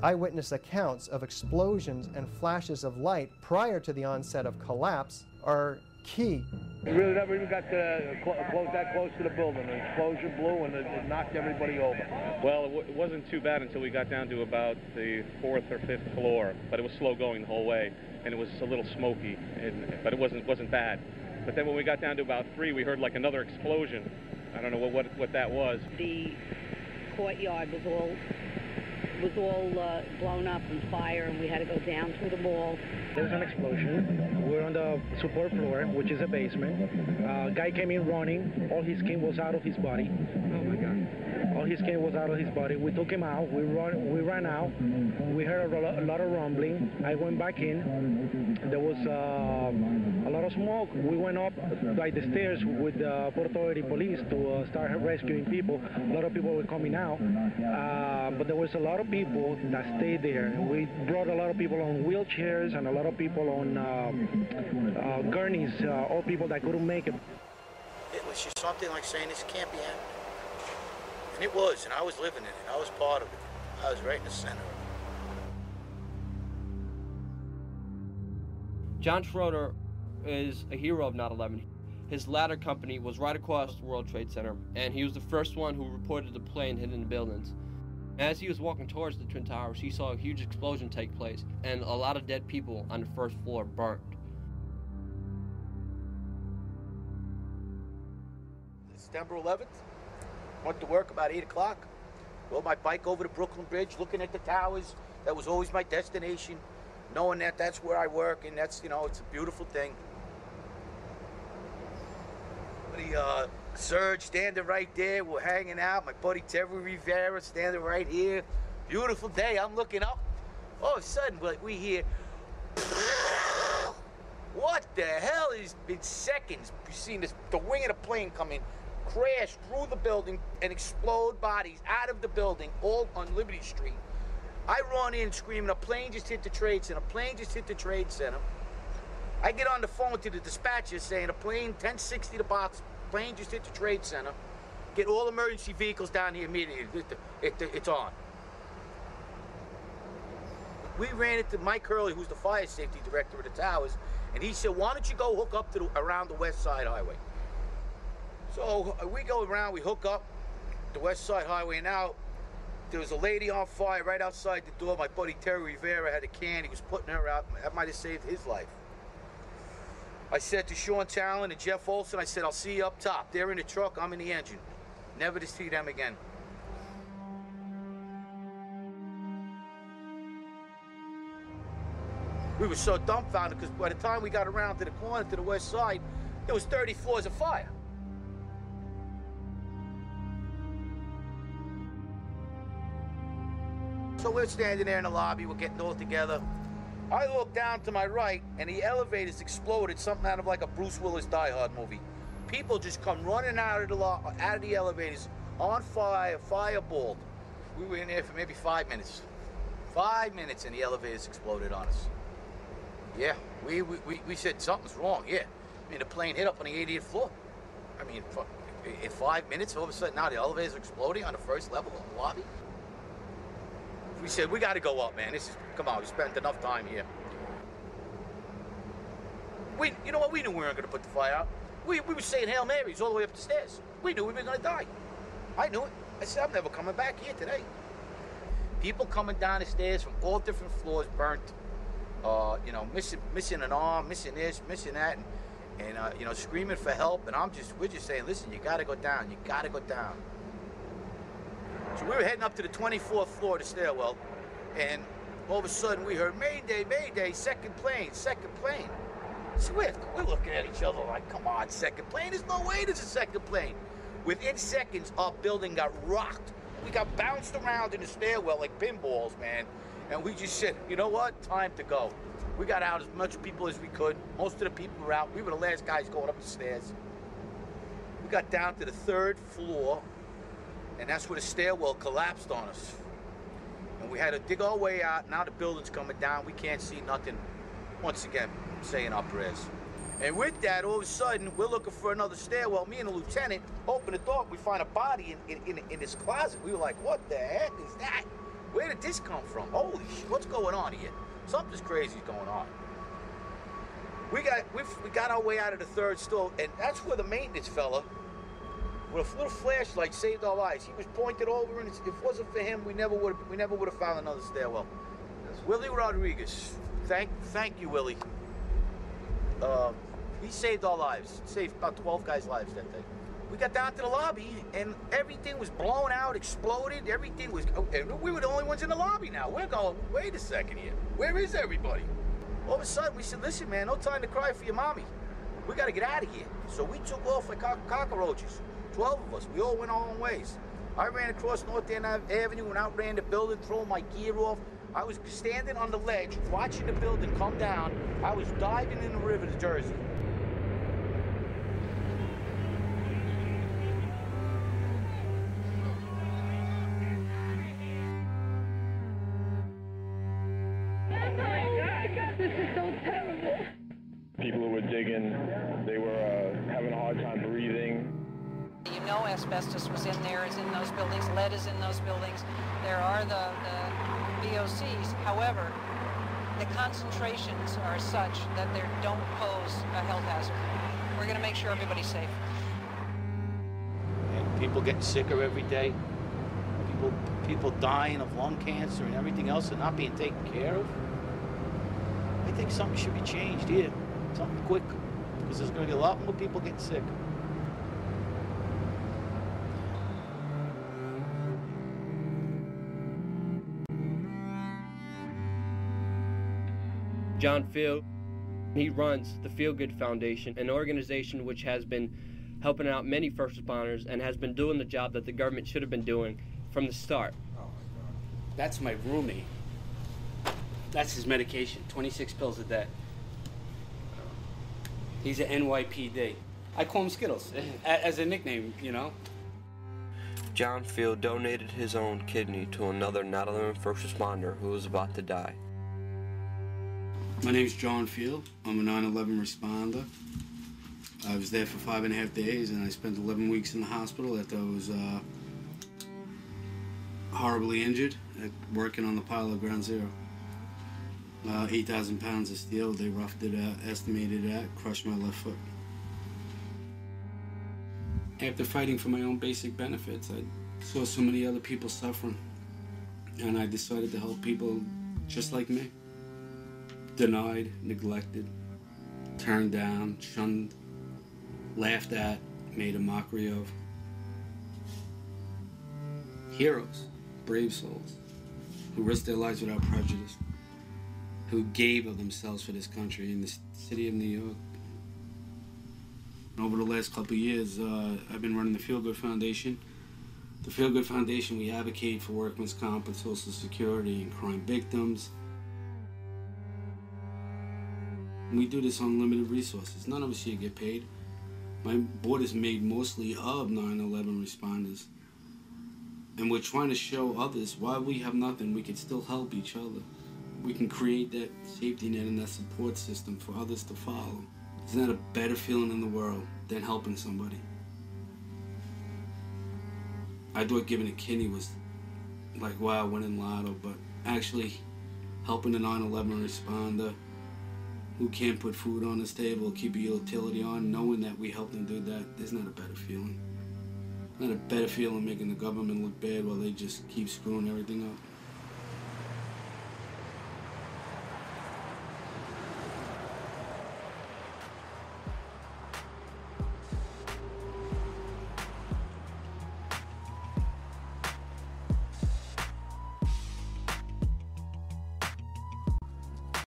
Eyewitness accounts of explosions and flashes of light prior to the onset of collapse are key. We really never even got to close that close to the building. An explosion blew and it knocked everybody over. Well, it wasn't too bad until we got down to about the 4th or 5th floor, but it was slow going the whole way, and it was a little smoky, but it wasn't bad. But then when we got down to about 3, we heard like another explosion. I don't know what that was. The courtyard was all blown up in fire, and we had to go down through the mall. There was an explosion. We're on the support floor, which is a basement. Guy came in running. All his skin was out of his body. Oh my God. All his skin was out of his body. We took him out. We ran out. We heard a lot of rumbling. I went back in. There was a lot of smoke. We went up like the stairs with the Port Authority police to start rescuing people. A lot of people were coming out, but there was a lot of people that stayed there. We brought a lot of people on wheelchairs and a lot of people on gurneys, all people that couldn't make it. It was just something like saying this can't be happening. And it was, and I was living in it. I was part of it. I was right in the center of it. John Schroeder is a hero of 9/11. His ladder company was right across the World Trade Center, and he was the first one who reported the plane hitting the buildings. As he was walking towards the Twin Towers, he saw a huge explosion take place, and a lot of dead people on the first floor burnt. September 11th, went to work about 8 o'clock, rode my bike over to Brooklyn Bridge, looking at the towers. That was always my destination, knowing that that's where I work, and that's, you know, it's a beautiful thing. Serge standing right there, we're hanging out. My buddy David Rockefeller standing right here. Beautiful day, I'm looking up. All of a sudden, we hear, what the hell? It's been seconds. You've seen the wing of the plane come in, crash through the building, and explode bodies out of the building, all on Liberty Street. I run in screaming, a plane just hit the Trade Center, a plane just hit the Trade Center. I get on the phone to the dispatcher saying, a plane, 1060 the box, plane just hit the Trade Center. Get all emergency vehicles down here immediately. It's on. We ran into Mike Hurley, who's the fire safety director of the towers, and he said, why don't you go hook up to around the West Side Highway? So we go around, we hook up the West Side Highway. Now, there was a lady on fire right outside the door. My buddy Terry Rivera had a can. He was putting her out. That might have saved his life. I said to Sean Talon and Jeff Olson, I said, I'll see you up top. They're in the truck, I'm in the engine. Never to see them again. We were so dumbfounded because by the time we got around to the corner to the west side, there was 30 floors of fire. So we're standing there in the lobby, we're getting all together. I look down to my right, and the elevators exploded, something out of like a Bruce Willis Die Hard movie. People just come running out of the elevators, on fire, fireballed. We were in there for maybe 5 minutes. 5 minutes, and the elevators exploded on us. Yeah, we said something's wrong, yeah. I mean, the plane hit up on the 80th floor. I mean, in 5 minutes, all of a sudden, now the elevators are exploding on the first level of the lobby. We said, we got to go up, man. Come on, we spent enough time here. You know what? We knew we weren't going to put the fire out. We were saying Hail Marys all the way up the stairs. We knew we were going to die. I knew it. I said, I'm never coming back here today. People coming down the stairs from all different floors, burnt. You know, missing an arm, missing this, missing that, and you know, screaming for help. And we're just saying, listen, you got to go down. You got to go down. So we were heading up to the 24th floor of the stairwell, and all of a sudden we heard, Mayday, Mayday, second plane, second plane. So we're looking at each other like, come on, second plane? There's no way there's a second plane. Within seconds, our building got rocked. We got bounced around in the stairwell like pinballs, man. And we just said, you know what? Time to go. We got out as much people as we could. Most of the people were out. We were the last guys going up the stairs. We got down to the 3rd floor, and that's where the stairwell collapsed on us. And we had to dig our way out. Now the building's coming down. We can't see nothing. Once again, saying our prayers. And with that, all of a sudden, we're looking for another stairwell. Me and the lieutenant open the door. We find a body in this closet. We were like, what the heck is that? Where did this come from? Holy shit, what's going on here? Something's crazy going on. We got our way out of the third store, and that's where the maintenance fella with a little flashlight saved our lives. He was pointed over, and if it wasn't for him, we never would have found another stairwell. Willie Rodriguez, thank you, Willie. He saved our lives. Saved about 12 guys' lives that day. We got down to the lobby, and everything was blown out, exploded. Everything was. We were the only ones in the lobby now. We're going. Wait a second here. Where is everybody? All of a sudden, we said, "Listen, man, no time to cry for your mommy. We got to get out of here." So we took off like cockroaches. 12 of us. We all went our own ways. I ran across North End Avenue and outran the building, throwing my gear off. I was standing on the ledge, watching the building come down. I was diving in the river to Jersey. This is so terrible. People who were digging, they were having a hard time breathing. You know asbestos was in there, is in those buildings, lead is in those buildings. There are the VOCs. However, the concentrations are such that they don't pose a health hazard. We're going to make sure everybody's safe. And people getting sicker every day. People dying of lung cancer and everything else and not being taken care of. I think something should be changed here. Something quick. Because there's going to be a lot more people getting sick. John Field, he runs the Feel Good Foundation, an organization which has been helping out many first responders and has been doing the job that the government should have been doing from the start. That's my roomie. That's his medication, 26 pills a day. He's an NYPD. I call him Skittles, as a nickname, you know. John Field donated his own kidney to another 9/11 first responder who was about to die. My name's John Field. I'm a 9/11 responder. I was there for 5.5 days, and I spent 11 weeks in the hospital after I was horribly injured working on the pile of Ground Zero. 8,000 pounds of steel, they roughed it out, estimated it out, crushed my left foot. After fighting for my own basic benefits, I saw so many other people suffering, and I decided to help people just like me. Denied, neglected, turned down, shunned, laughed at, made a mockery of. Heroes, brave souls, who risked their lives without prejudice, who gave of themselves for this country in the city of New York. Over the last couple of years, I've been running the Feel Good Foundation. The Feel Good Foundation, we advocate for workman's comp and Social Security and crime victims. We do this on limited resources. None of us here get paid. My board is made mostly of 9/11 responders. And we're trying to show others while we have nothing, we can still help each other. We can create that safety net and that support system for others to follow. There's not a better feeling in the world than helping somebody. I thought giving a kidney was like, wow, winning lotto, but actually helping a 9/11 responder who can't put food on his table, keep a utility on, knowing that we helped them do that, there's not a better feeling. Not a better feeling making the government look bad while they just keep screwing everything up.